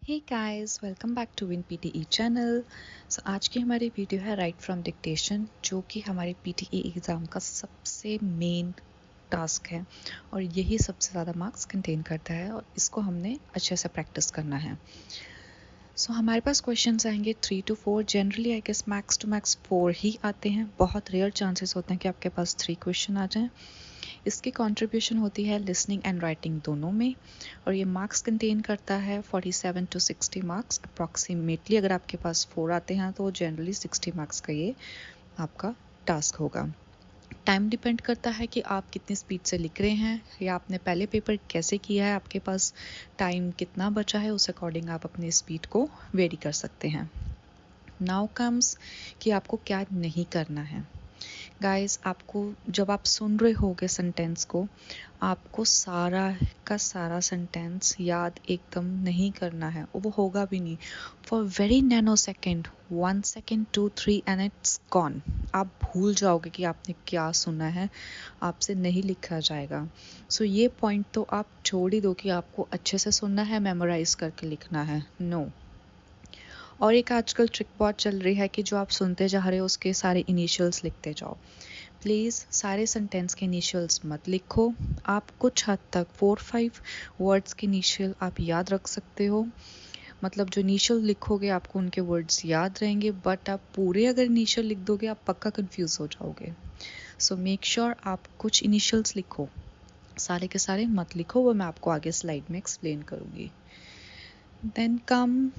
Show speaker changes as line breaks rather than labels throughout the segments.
Hey guys, welcome back to win PTE channel. So आज की हमारी वीडियो है राइट फ्रॉम डिक्टेशन, जो कि हमारे पीटीई एग्ज़ाम का सबसे मेन टास्क है और यही सबसे ज़्यादा मार्क्स कंटेन करता है और इसको हमने अच्छे से प्रैक्टिस करना है। सो हमारे पास क्वेश्चंस आएंगे 3 to 4। Generally I guess max to max 4 ही आते हैं। बहुत रेयर चांसेस होते हैं कि आपके पास 3 क्वेश्चन आ जाएं। इसकी कंट्रीब्यूशन होती है लिसनिंग एंड राइटिंग दोनों में और ये मार्क्स कंटेन करता है 47 to 60 मार्क्स अप्रॉक्सीमेटली। अगर आपके पास 4 आते हैं तो जनरली 60 मार्क्स का ये आपका टास्क होगा। टाइम डिपेंड करता है कि आप कितनी स्पीड से लिख रहे हैं या आपने पहले पेपर कैसे किया है, आपके पास टाइम कितना बचा है, उस अकॉर्डिंग आप अपनी स्पीड को वेरी कर सकते हैं। नाउ कम्स कि आपको क्या नहीं करना है। गाइस, आपको जब आप सुन रहे होगे सेंटेंस को, आपको सारा का सारा सेंटेंस याद एकदम नहीं करना है, वो होगा भी नहीं। For very nano second, 1 second 2 3 and it's gone. आप भूल जाओगे कि आपने क्या सुना है, आपसे नहीं लिखा जाएगा। सो ये पॉइंट तो आप छोड़ ही दो कि आपको अच्छे से सुनना है, मेमोराइज करके लिखना है। नो। और एक आजकल ट्रिक बहुत चल रही है कि जो आप सुनते जा रहे हो उसके सारे इनिशियल्स लिखते जाओ। प्लीज़ सारे सेंटेंस के इनिशियल्स मत लिखो। आप कुछ हद तक 4-5 वर्ड्स के इनिशियल आप याद रख सकते हो, मतलब जो इनिशियल लिखोगे आपको उनके वर्ड्स याद रहेंगे, बट आप पूरे अगर इनिशियल लिख दोगे आप पक्का कंफ्यूज हो जाओगे। सो मेक श्योर आप कुछ इनिशियल्स लिखो, सारे के सारे मत लिखो, वो मैं आपको आगे स्लाइड में एक्सप्लेन करूँगी। Then come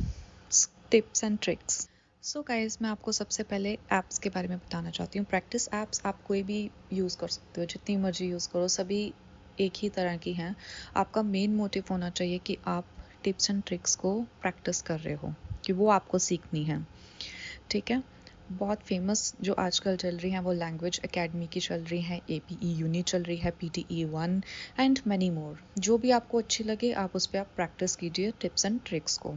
tips and tricks. So guys, मैं आपको सबसे पहले ऐप्स के बारे में बताना चाहती हूँ। प्रैक्टिस ऐप्स आप कोई भी यूज़ कर सकते हो, जितनी मर्जी यूज़ करो, सभी एक ही तरह की हैं। आपका मेन मोटिव होना चाहिए कि आप टिप्स एंड ट्रिक्स को प्रैक्टिस कर रहे हो, कि वो आपको सीखनी है। ठीक है। बहुत फेमस जो आजकल चल रही हैं वो लैंग्वेज एकेडमी की चल रही हैं, एपीई यूनी चल रही है, पीटीई 1 एंड मैनी मोर। जो भी आपको अच्छी लगे आप उस पर आप प्रैक्टिस कीजिए टिप्स एंड ट्रिक्स को।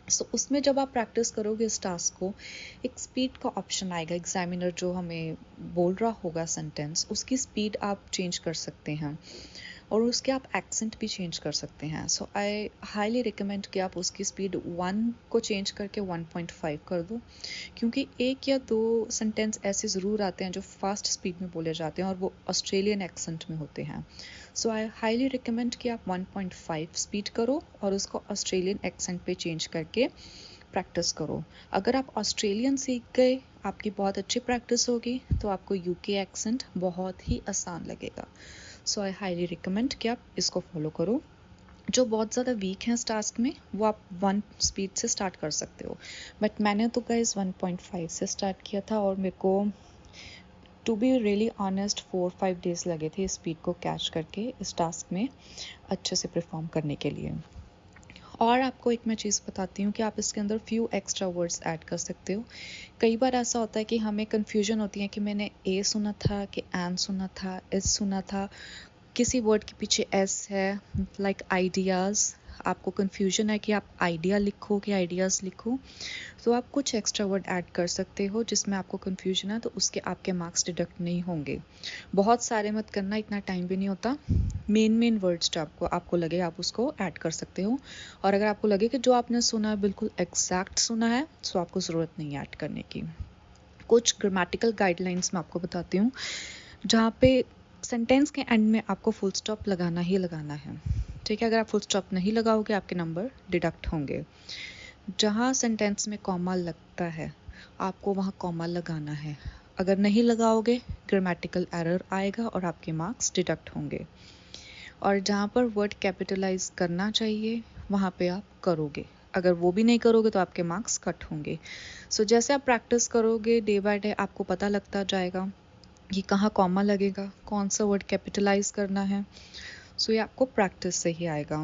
सो उसमें जब आप प्रैक्टिस करोगे इस टास्क को, एक स्पीड का ऑप्शन आएगा। एग्जामिनर जो हमें बोल रहा होगा सेंटेंस, उसकी स्पीड आप चेंज कर सकते हैं और उसके आप एक्सेंट भी चेंज कर सकते हैं। सो आई हाईली रिकमेंड कि आप उसकी स्पीड 1 को चेंज करके 1.5 कर दो, क्योंकि एक या दो सेंटेंस ऐसे ज़रूर आते हैं जो फास्ट स्पीड में बोले जाते हैं और वो ऑस्ट्रेलियन एक्सेंट में होते हैं। सो आई हाईली रिकमेंड कि आप 1.5 स्पीड करो और उसको ऑस्ट्रेलियन एक्सेंट पे चेंज करके प्रैक्टिस करो। अगर आप ऑस्ट्रेलियन सीख गए, आपकी बहुत अच्छी प्रैक्टिस होगी, तो आपको यूके एक्सेंट बहुत ही आसान लगेगा। सो आई हाईली रिकमेंड कि आप इसको फॉलो करो। जो बहुत ज़्यादा वीक हैं इस टास्क में, वो आप 1 स्पीड से स्टार्ट कर सकते हो, बट मैंने तो गाइस 1.5 से स्टार्ट किया था और मेरे को to be really honest 4-5 days लगे थे स्पीड को कैच करके इस टास्क में अच्छे से परफॉर्म करने के लिए। और आपको एक मैं चीज़ बताती हूँ कि आप इसके अंदर फ्यू एक्स्ट्रा वर्ड्स ऐड कर सकते हो। कई बार ऐसा होता है कि हमें कन्फ्यूजन होती है कि मैंने ए सुना था कि एन सुना था, एस सुना था, किसी वर्ड के पीछे एस है, लाइक आइडियाज़। आपको कन्फ्यूजन है कि आप आइडिया लिखो कि आइडियाज़ लिखो, तो आप कुछ एक्स्ट्रा वर्ड ऐड कर सकते हो जिसमें आपको कन्फ्यूजन है, तो उसके आपके मार्क्स डिडक्ट नहीं होंगे। बहुत सारे मत करना, इतना टाइम भी नहीं होता। मेन वर्ड्स जो आपको लगे आप उसको ऐड कर सकते हो। और अगर आपको लगे कि जो आपने सुना है बिल्कुल एग्जैक्ट सुना है, तो आपको ज़रूरत नहीं ऐड करने की। कुछ ग्रामेटिकल गाइडलाइंस मैं आपको बताती हूँ, जहाँ पे सेंटेंस के एंड में आपको फुल स्टॉप लगाना ही लगाना है। ठीक है। अगर आप फुल स्टॉप नहीं लगाओगे आपके नंबर डिडक्ट होंगे। जहाँ सेंटेंस में कॉमा लगता है आपको वहाँ कॉमा लगाना है। अगर नहीं लगाओगे ग्रामेटिकल एरर आएगा और आपके मार्क्स डिडक्ट होंगे। और जहाँ पर वर्ड कैपिटलाइज करना चाहिए वहाँ पे आप करोगे, अगर वो भी नहीं करोगे तो आपके मार्क्स कट होंगे। सो जैसे आप प्रैक्टिस करोगे डे बाय डे आपको पता लगता जाएगा कि कहाँ कॉमा लगेगा, कौन सा वर्ड कैपिटलाइज करना है। सो ये आपको प्रैक्टिस से ही आएगा।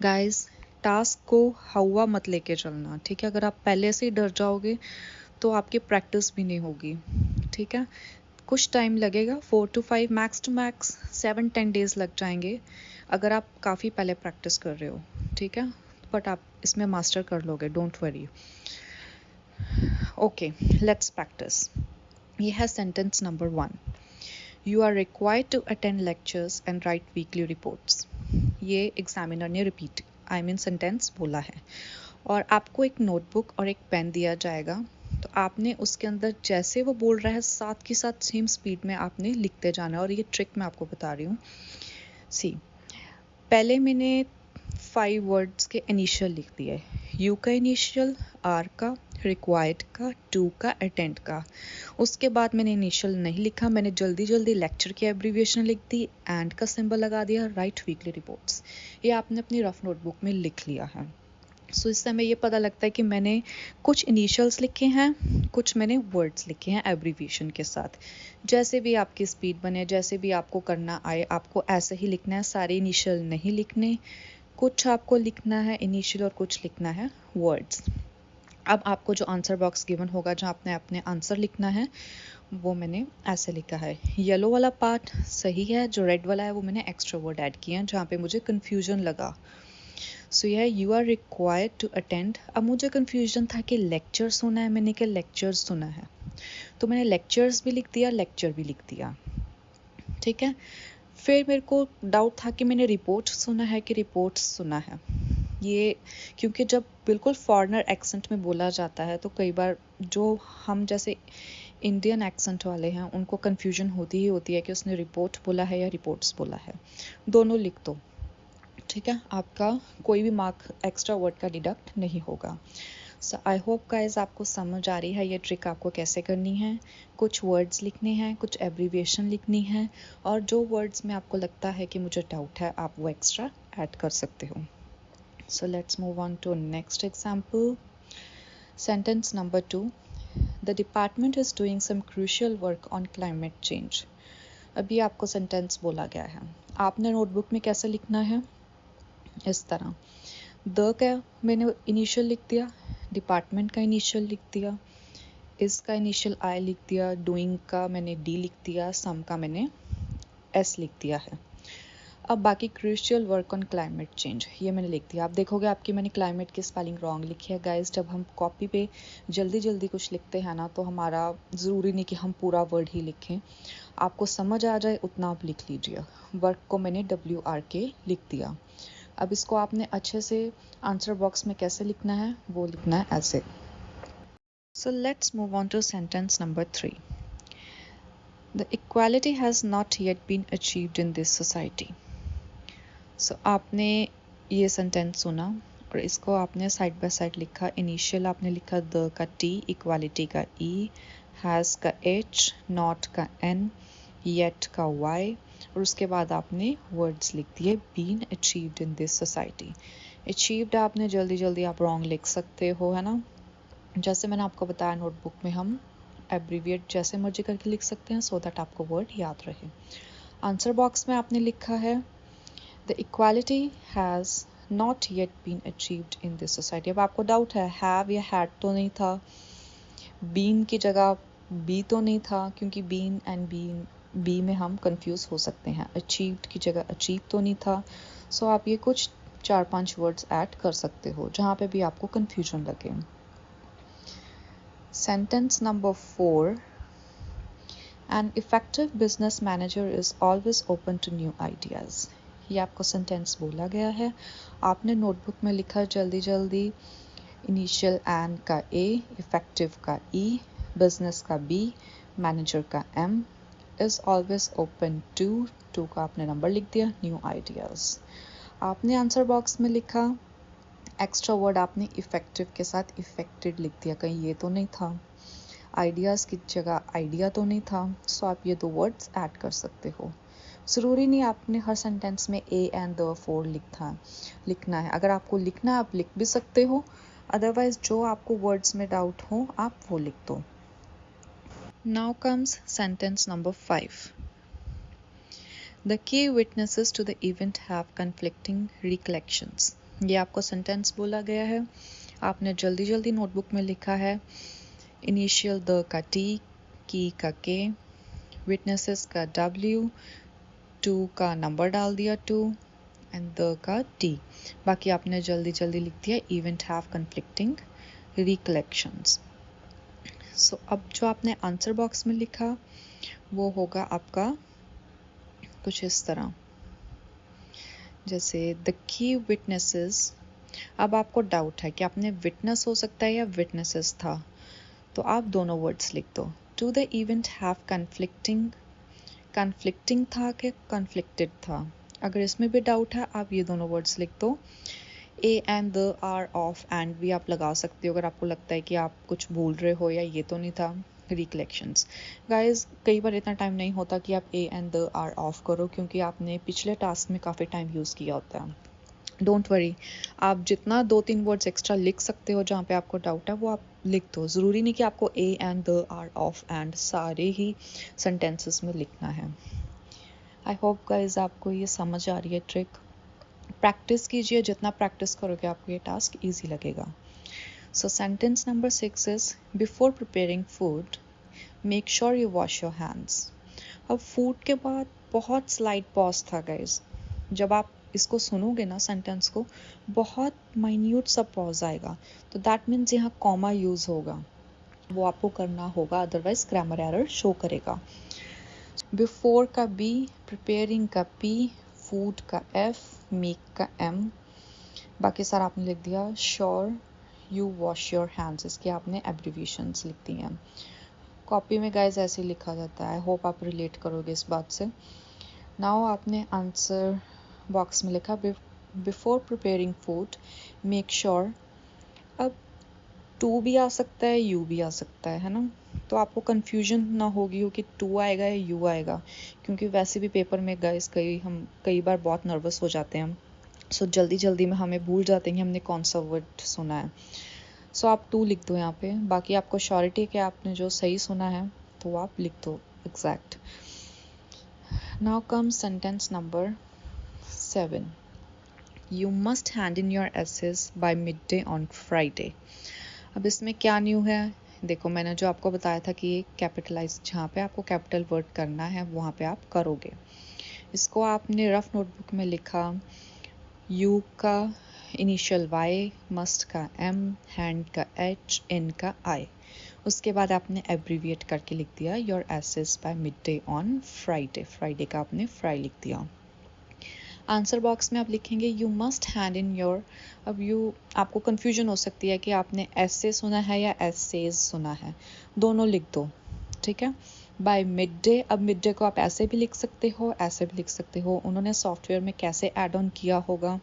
गाइस, टास्क को हवा मत लेके चलना, ठीक है। अगर आप पहले से ही डर जाओगे तो आपकी प्रैक्टिस भी नहीं होगी। ठीक है। कुछ टाइम लगेगा, 4 to 5 max to max 7-10 days लग जाएंगे अगर आप काफ़ी पहले प्रैक्टिस कर रहे हो। ठीक है। बट आप इसमें मास्टर कर लोगे, don't worry. Okay, let's practice. ये है sentence number 1। You are required to attend lectures and write weekly reports. ये एग्जामिनर ने रिपीट आई मीन सेंटेंस बोला है, और आपको एक नोटबुक और एक पेन दिया जाएगा, तो आपने उसके अंदर जैसे वो बोल रहा है साथ के साथ सेम स्पीड में आपने लिखते जाना है। और ये ट्रिक मैं आपको बता रही हूँ। सी, पहले मैंने 5 वर्ड्स के इनिशियल लिख दिए, यू का इनिशियल, आर का, रिक्वायर्ड का, टू का, अटेंड का। उसके बाद मैंने इनिशियल नहीं लिखा, मैंने जल्दी जल्दी लेक्चर की एब्रीविएशन लिख दी, एंड का सिंबल लगा दिया, राइट वीकली रिपोर्ट्स। ये आपने अपनी रफ नोटबुक में लिख लिया है। सो इससे हमें ये पता लगता है कि मैंने कुछ इनिशियल्स लिखे हैं, कुछ मैंने वर्ड्स लिखे हैं एब्रीविएशन के साथ। जैसे भी आपकी स्पीड बने, जैसे भी आपको करना आए, आपको ऐसे ही लिखना है, सारे इनिशियल नहीं लिखने, कुछ आपको लिखना है इनिशियल और कुछ लिखना है वर्ड्स। अब आपको जो आंसर बॉक्स गिवन होगा जहाँ आपने अपने आंसर लिखना है, वो मैंने ऐसे लिखा है। येलो वाला पार्ट सही है, जो रेड वाला है वो मैंने एक्स्ट्रा वर्ड ऐड किए हैं जहाँ पे मुझे कन्फ्यूजन लगा। सो यह you are required to attend. अब मुझे कन्फ्यूजन था कि लेक्चर सुना है, मैंने क्या लेक्चर्स सुना है, तो मैंने लेक्चर्स भी लिख दिया, लेक्चर भी लिख दिया, ठीक है। फिर मेरे को डाउट था कि मैंने रिपोर्ट सुना है कि रिपोर्ट्स सुना है। ये क्योंकि जब बिल्कुल फॉरेनर एक्सेंट में बोला जाता है तो कई बार जो हम जैसे इंडियन एक्सेंट वाले हैं उनको कन्फ्यूजन होती ही होती है कि उसने रिपोर्ट बोला है या रिपोर्ट्स बोला है। दोनों लिख दो, ठीक है, आपका कोई भी मार्क एक्स्ट्रा वर्ड का डिडक्ट नहीं होगा। सो आई होप गाइज आपको समझ आ रही है ये ट्रिक आपको कैसे करनी है। कुछ वर्ड्स लिखने हैं, कुछ एब्रीविएशन लिखनी है, और जो वर्ड्स में आपको लगता है कि मुझे डाउट है आप वो एक्स्ट्रा ऐड कर सकते हो। So let's move on to next example. Sentence number 2, the department is doing some crucial work on climate change. अभी आपको सेंटेंस बोला गया है, आपने नोटबुक में कैसे लिखना है, इस तरह। द का मैंने इनिशियल लिख दिया, डिपार्टमेंट का इनिशियल लिख दिया, इसका इनिशियल आई लिख दिया, डूइंग का मैंने डी लिख दिया, सम का मैंने एस लिख दिया है। अब बाकी crucial work on climate change ये मैंने लिख दिया। आप देखोगे आपकी मैंने क्लाइमेट की स्पेलिंग रॉन्ग लिखी है गाइस। जब हम कॉपी पे जल्दी जल्दी कुछ लिखते हैं ना, तो हमारा ज़रूरी नहीं कि हम पूरा वर्ड ही लिखें, आपको समझ आ जाए उतना आप लिख लीजिए। वर्क को मैंने WRK लिख दिया। अब इसको आपने अच्छे से आंसर बॉक्स में कैसे लिखना है, वो लिखना है ऐसे। So let's move on to sentence number 3, the equality has not yet been achieved in this society. So आपने ये सेंटेंस सुना और इसको आपने साइड बाय साइड लिखा। इनिशियल आपने लिखा द का T, इक्वालिटी का E, हैज़ का H, नॉट का N, येट का Y, और उसके बाद आपने वर्ड्स लिख दिए been achieved in this society. Achieved आपने जल्दी जल्दी आप रॉन्ग लिख सकते हो, है ना। जैसे मैंने आपको बताया नोटबुक में हम एब्रीविएट जैसे मर्जी करके लिख सकते हैं सो दैट आपको वर्ड याद रहे। आंसर बॉक्स में आपने लिखा है the equality has not yet been achieved in this society. अब आपको डाउट है हैव या हैड तो नहीं था, बीन की जगह बी तो नहीं था, क्योंकि बीन एंड बी में हम कंफ्यूज हो सकते हैं। अचीव्ड की जगह अचीव तो नहीं था। सो आप ये कुछ 4-5 वर्ड्स ऐड कर सकते हो जहाँ पे भी आपको कंफ्यूजन लगे। Sentence number 4, an effective business manager is always open to new ideas. ये आपको सेंटेंस बोला गया है, आपने नोटबुक में लिखा जल्दी जल्दी। इनिशियल एन का A, इफेक्टिव का E, बिजनेस का B, मैनेजर का M, is always open to का आपने नंबर लिख दिया, न्यू आइडियाज़। आपने आंसर बॉक्स में लिखा, एक्स्ट्रा वर्ड आपने इफेक्टिव के साथ इफेक्टेड लिख दिया, कहीं ये तो नहीं था। आइडियाज़ की जगह आइडिया तो नहीं था। सो आप ये 2 वर्ड्स ऐड कर सकते हो। ज़रूरी नहीं आपने हर सेंटेंस में A एंड द 4 लिखना है। अगर आपको लिखना है आप लिख भी सकते हो, अदरवाइज जो आपको वर्ड्स में डाउट हो आप वो लिख दो। Now comes sentence number 5, the key witnesses to the event have conflicting recollections. ये आपको सेंटेंस बोला गया है, आपने जल्दी जल्दी नोटबुक में लिखा है। इनिशियल द का T, की का K, विटनेसेस का W, 2 का नंबर डाल दिया 2, एंड द का D। बाकी आपने जल्दी जल्दी लिख दिया इवेंट हैव कन्फ्लिक्टिंग रिकलेक्शंस। सो अब जो आपने आंसर बॉक्स में लिखा वो होगा आपका कुछ इस तरह, जैसे द की विटनेसेस अब आपको डाउट है कि आपने विटनेस हो सकता है या विटनेसेस था, तो आप दोनों वर्ड्स लिख दो। To the event have conflicting था कि कन्फ्लिक्टेड था। अगर इसमें भी डाउट है आप ये दोनों वर्ड्स लिख दो। A and the are off and भी आप लगा सकते हो अगर आपको लगता है कि आप कुछ भूल रहे हो या ये तो नहीं था। रिकलेक्शंस गाइज, कई बार इतना टाइम नहीं होता कि आप a and the are off करो, क्योंकि आपने पिछले टास्क में काफ़ी टाइम यूज़ किया होता है। डोंट वरी, आप जितना 2-3 वर्ड्स एक्स्ट्रा लिख सकते हो जहाँ पे आपको डाउट है वो आप लिख दो। ज़रूरी नहीं कि आपको a and the are off and सारे ही सेंटेंसेस में लिखना है। आई होप गाइज आपको ये समझ आ रही है ट्रिक। प्रैक्टिस कीजिए, जितना प्रैक्टिस करोगे आपको ये टास्क ईजी लगेगा। सो sentence number 6 is before preparing food make sure you wash your hands. अब फूड के बाद बहुत स्लाइड पॉज था गाइज। जब आप इसको सुनोगे ना सेंटेंस को, बहुत माइन्यूट सा पॉज आएगा, तो दैट मीन्स यहाँ कॉमा यूज होगा, वो आपको करना होगा, अदरवाइज ग्रामर एरर शो करेगा। बिफोर का बी, प्रिपेयरिंग का पी, फूड का एफ, मेक का एम, बाकी सारा आपने लिख दिया। Sure you wash your hands, इसकी आपने एब्रीविएशंस लिख दी हैं। कॉपी में गाइज ऐसे ही लिखा जाता है। आई होप आप रिलेट करोगे इस बात से। नाउ आपने आंसर बॉक्स में लिखा before preparing food make sure. अब टू भी आ सकता है, यू भी आ सकता है ना, तो आपको कंफ्यूजन ना होगी हो कि टू आएगा या यू आएगा, क्योंकि वैसे भी पेपर में गाइस कई बार बहुत नर्वस हो जाते हैं। सो जल्दी जल्दी में हमें भूल जाते हैं कि हमने कौन सा वर्ड सुना है। सो आप टू लिख दो यहाँ पे। बाकी आपको श्योरिटी कि आपने जो सही सुना है तो आप लिख दो exact. Now come sentence number 7। You must hand in your essays by midday on Friday. अब इसमें क्या न्यू है, देखो मैंने जो आपको बताया था कि ये कैपिटलाइज, जहाँ पे आपको कैपिटल वर्ड करना है वहाँ पे आप करोगे। इसको आपने रफ नोटबुक में लिखा, यू का इनिशियल वाई, मस्ट का एम, हैंड का एच, इन का आई। उसके बाद आपने एब्रीविएट करके लिख दिया your essays by midday on Friday. Friday का आपने फ्राई लिख दिया। आंसर बॉक्स में आप लिखेंगे you must hand in your. अब यू, आपको कंफ्यूजन हो सकती है कि आपने ऐसे सुना है या एसेज सुना है, दोनों लिख दो, ठीक है। बाय मिड डे, अब मिड डे को आप ऐसे भी लिख सकते हो, ऐसे भी लिख सकते हो। उन्होंने सॉफ्टवेयर में कैसे ऐड ऑन किया होगा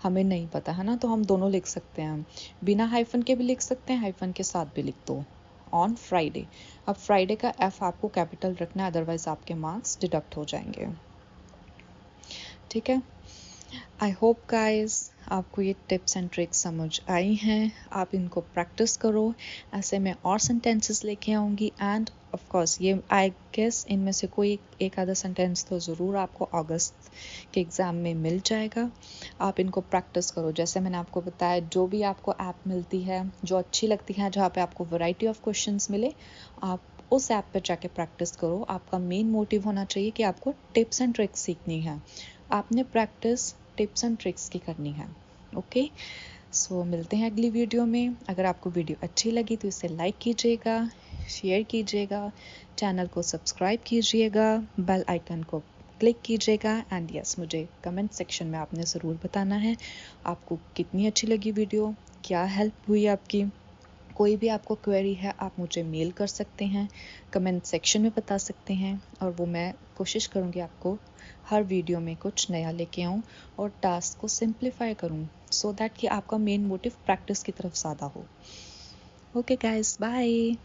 हमें नहीं पता है ना, तो हम दोनों लिख सकते हैं। बिना हाइफन के भी लिख सकते हैं, हाइफन के साथ भी लिख दो ऑन फ्राइडे। अब फ्राइडे का एफ आपको कैपिटल रखना है, अदरवाइज आपके मार्क्स डिडक्ट हो जाएंगे, ठीक है। आई होप गाइस आपको ये टिप्स एंड ट्रिक्स समझ आई हैं। आप इनको प्रैक्टिस करो। ऐसे मैं और सेंटेंसेस लेके आऊँगी एंड ऑफ कोर्स ये आई गेस इनमें से कोई एक आधा सेंटेंस तो ज़रूर आपको अगस्त के एग्ज़ाम में मिल जाएगा। आप इनको प्रैक्टिस करो। जैसे मैंने आपको बताया, जो भी आपको ऐप मिलती है जो अच्छी लगती है, जहाँ पे आपको वैरायटी ऑफ क्वेश्चंस मिले, आप उस ऐप पर जाके प्रैक्टिस करो। आपका मेन मोटिव होना चाहिए कि आपको टिप्स एंड ट्रिक्स सीखनी है। आपने प्रैक्टिस टिप्स एंड ट्रिक्स की करनी है। ओके, सो मिलते हैं अगली वीडियो में। अगर आपको वीडियो अच्छी लगी तो इसे लाइक कीजिएगा, शेयर कीजिएगा, चैनल को सब्सक्राइब कीजिएगा, बेल आइकन को क्लिक कीजिएगा एंड यस, मुझे कमेंट सेक्शन में आपने ज़रूर बताना है आपको कितनी अच्छी लगी वीडियो, क्या हेल्प हुई आपकी। कोई भी आपको क्वेरी है आप मुझे मेल कर सकते हैं, कमेंट सेक्शन में बता सकते हैं, और वो मैं कोशिश करूँगी आपको हर वीडियो में कुछ नया लेके आऊँ और टास्क को सिंप्लीफाई करूँ, सो दैट कि आपका मेन मोटिव प्रैक्टिस की तरफ ज़्यादा हो। Okay guys, bye.